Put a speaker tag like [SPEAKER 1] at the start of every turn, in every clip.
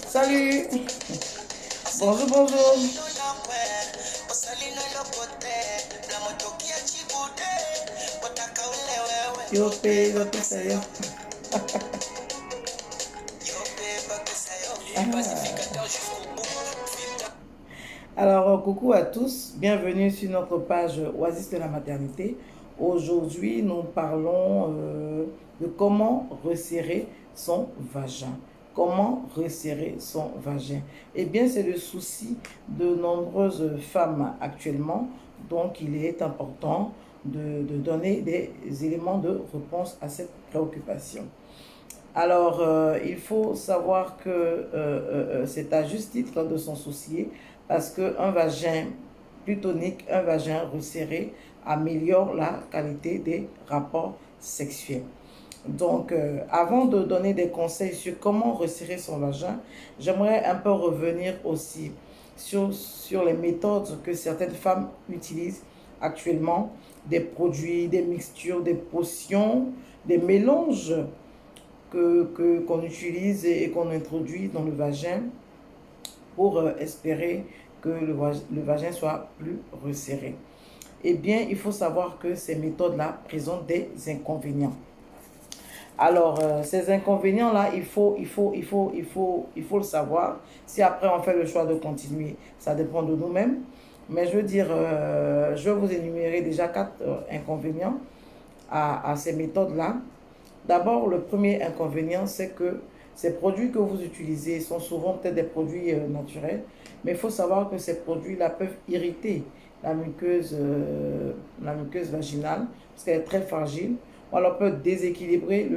[SPEAKER 1] Salut. Bonjour, bonjour. Yope, yope, sayo. Alors, coucou à tous, bienvenue sur notre page Oasis de la maternité. Aujourd'hui, nous parlons de comment resserrer son vagin. Comment resserrer son vagin? Eh bien, c'est le souci de nombreuses femmes actuellement. Donc, il est important de donner des éléments de réponse à cette préoccupation. Alors, il faut savoir que c'est à juste titre de s'en soucier parce qu'un vagin plus tonique, un vagin resserré améliore la qualité des rapports sexuels. Donc, avant de donner des conseils sur comment resserrer son vagin, j'aimerais un peu revenir aussi sur les méthodes que certaines femmes utilisent actuellement, des produits, des mixtures, des potions, des mélanges qu'on utilise et qu'on introduit dans le vagin pour espérer que le vagin soit plus resserré. Eh bien, il faut savoir que ces méthodes-là présentent des inconvénients. Alors, ces inconvénients-là, il faut le savoir. Si après on fait le choix de continuer, ça dépend de nous-mêmes. Mais je veux dire, je vais vous énumérer déjà 4 inconvénients à ces méthodes-là. D'abord, le premier inconvénient, c'est que ces produits que vous utilisez sont souvent peut-être des produits naturels, mais il faut savoir que ces produits-là peuvent irriter la muqueuse vaginale, parce qu'elle est très fragile, ou alors peut déséquilibrer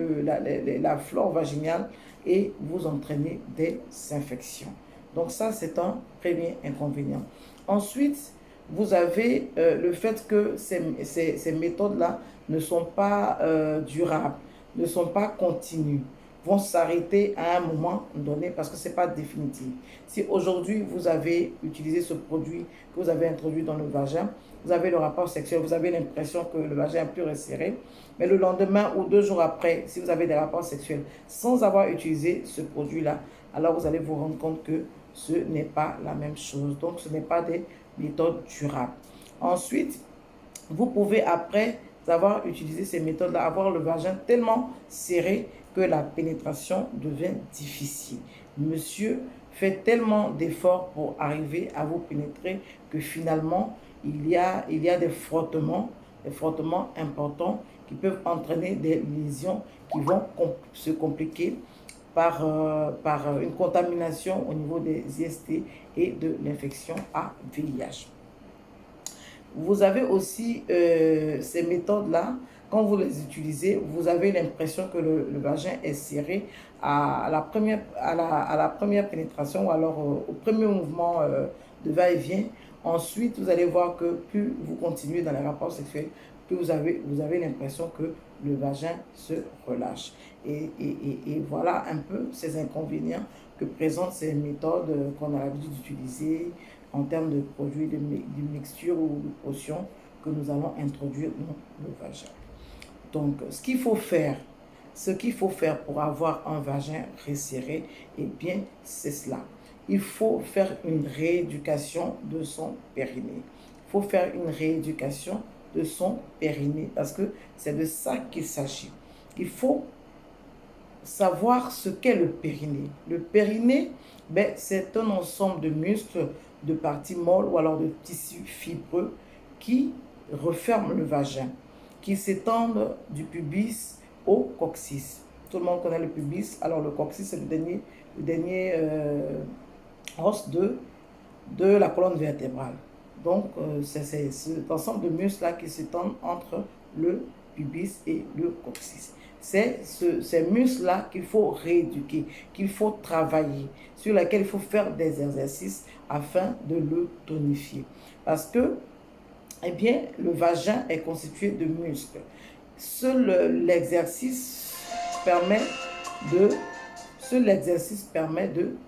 [SPEAKER 1] la flore vaginale et vous entraîner des infections. Donc ça, c'est un premier inconvénient. Ensuite, vous avez le fait que ces méthodes-là ne sont pas durables, ne sont pas continues, vont s'arrêter à un moment donné parce que ce n'est pas définitif. Si aujourd'hui vous avez utilisé ce produit que vous avez introduit dans le vagin, vous avez le rapport sexuel, vous avez l'impression que le vagin est plus resserré, mais le lendemain ou 2 jours après, si vous avez des rapports sexuels sans avoir utilisé ce produit-là, alors vous allez vous rendre compte que ce n'est pas la même chose. Donc ce n'est pas des méthodes durables. Ensuite, vous pouvez après avoir utilisé ces méthodes-là, avoir le vagin tellement serré que la pénétration devient difficile. Monsieur fait tellement d'efforts pour arriver à vous pénétrer que finalement, il y a des frottements importants qui peuvent entraîner des lésions qui vont se compliquer par une contamination au niveau des IST et de l'infection à VIH. Vous avez aussi ces méthodes-là, quand vous les utilisez, vous avez l'impression que le vagin est serré à la première pénétration ou alors au premier mouvement de va-et-vient. Ensuite, vous allez voir que plus vous continuez dans les rapports sexuels, plus vous avez l'impression que le vagin se relâche. Et voilà un peu ces inconvénients que présentent ces méthodes qu'on a l'habitude d'utiliser en termes de produits, de mixture ou de potions que nous allons introduire dans le vagin. Donc, ce qu'il faut faire pour avoir un vagin resserré, eh bien, c'est cela. Il faut faire une rééducation de son périnée. Il faut faire une rééducation de son périnée parce que c'est de ça qu'il s'agit. Il faut savoir ce qu'est le périnée. Le périnée, c'est un ensemble de muscles, de parties molles ou alors de tissus fibreux qui referment le vagin, qui s'étendent du pubis au coccyx. Tout le monde connaît le pubis. Alors le coccyx, c'est le dernier os de la colonne vertébrale. Donc c'est cet ensemble de muscles-là qui s'étendent entre le pubis et le coccyx. C'est ces muscles-là qu'il faut rééduquer, qu'il faut travailler, sur lesquels il faut faire des exercices afin de le tonifier. Parce que, eh bien, le vagin est constitué de muscles. Seul l'exercice permet de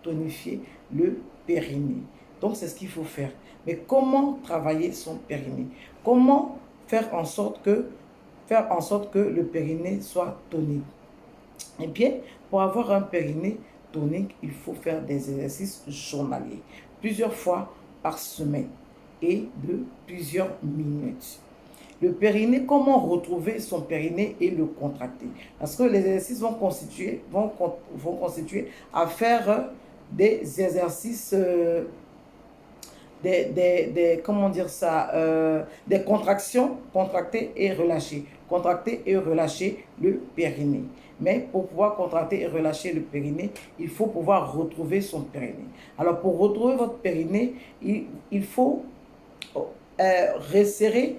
[SPEAKER 1] tonifier le périnée. Donc, c'est ce qu'il faut faire. Mais comment travailler son périnée? Comment faire en sorte que le périnée soit tonique? Eh bien, Pour avoir un périnée tonique, il faut faire des exercices journaliers, plusieurs fois par semaine et de plusieurs minutes. Le périnée, comment retrouver son périnée et le contracter? Parce que les exercices vont constituer à faire des exercices, comment dire ça, des contractions, contracter et relâcher. Contracter et relâcher le périnée. Mais pour pouvoir contracter et relâcher le périnée, il faut pouvoir retrouver son périnée. Alors pour retrouver votre périnée, il faut resserrer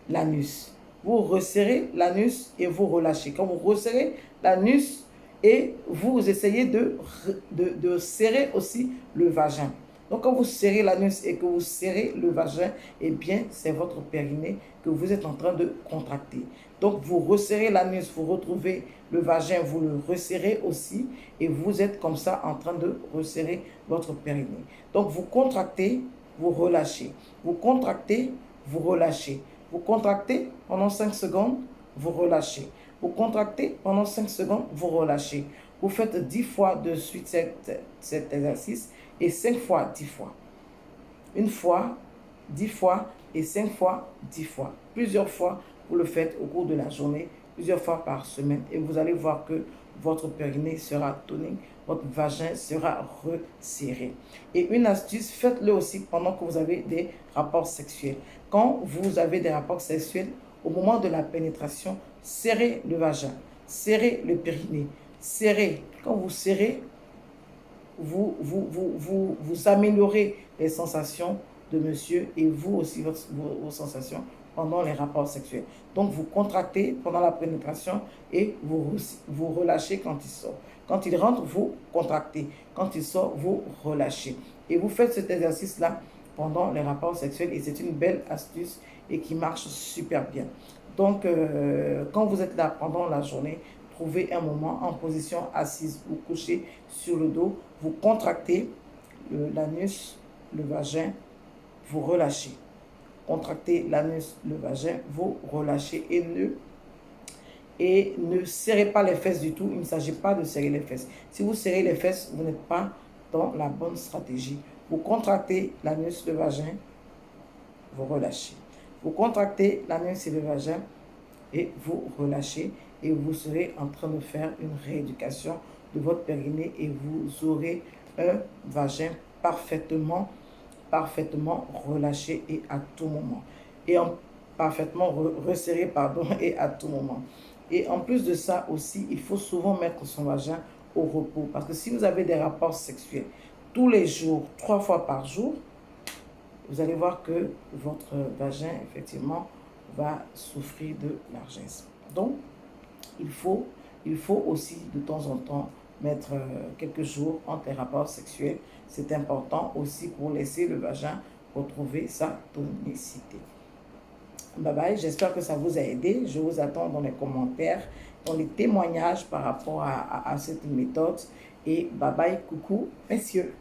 [SPEAKER 1] l'anus. Vous resserrez l'anus et vous relâchez. Quand vous resserrez l'anus et vous essayez de serrer aussi le vagin. Donc quand vous serrez l'anus et que vous serrez le vagin, eh bien c'est votre périnée que vous êtes en train de contracter. Donc vous resserrez l'anus, vous retrouvez le vagin, vous le resserrez aussi et vous êtes comme ça en train de resserrer votre périnée. Donc vous contractez, vous relâchez. Vous contractez, vous relâchez. Vous contractez pendant 5 secondes, vous relâchez. Vous contractez pendant 5 secondes, vous relâchez. Vous faites 10 fois de suite cet exercice et 5 fois 10 fois. Une fois, 10 fois et 5 fois 10 fois. Plusieurs fois, vous le faites au cours de la journée, plusieurs fois par semaine et vous allez voir que votre périnée sera tonique, votre vagin sera resserré. Et une astuce, faites-le aussi pendant que vous avez des rapports sexuels. Quand vous avez des rapports sexuels, au moment de la pénétration, serrez le vagin, serrez le périnée, serrez. Quand vous serrez, vous améliorez les sensations de monsieur et vous aussi vos sensations pendant les rapports sexuels. Donc vous contractez pendant la pénétration et vous relâchez quand il sort. Quand il rentre, vous contractez. Quand il sort, vous relâchez. Et vous faites cet exercice-là pendant les rapports sexuels et c'est une belle astuce et qui marche super bien. Donc quand vous êtes là pendant la journée, trouvez un moment en position assise ou couché sur le dos, vous contractez l'anus, le vagin, vous relâchez. Contractez l'anus, le vagin, vous relâchez et ne serrez pas les fesses du tout. Il ne s'agit pas de serrer les fesses. Si vous serrez les fesses, vous n'êtes pas dans la bonne stratégie. Vous contractez l'anus, le vagin, vous relâchez. Vous contractez l'anus et le vagin et vous relâchez et vous serez en train de faire une rééducation de votre périnée et vous aurez un vagin parfaitement relâché et à tout moment. Et parfaitement resserré, pardon, et à tout moment. Et en plus de ça aussi, il faut souvent mettre son vagin au repos. Parce que si vous avez des rapports sexuels tous les jours, 3 fois par jour, vous allez voir que votre vagin, effectivement, va souffrir de largesse. Donc, il faut aussi de temps en temps mettre quelques jours entre les rapports sexuels. C'est important aussi pour laisser le vagin retrouver sa tonicité. Bye bye, j'espère que ça vous a aidé. Je vous attends dans les commentaires, dans les témoignages par rapport à cette méthode. Et bye bye, coucou, messieurs.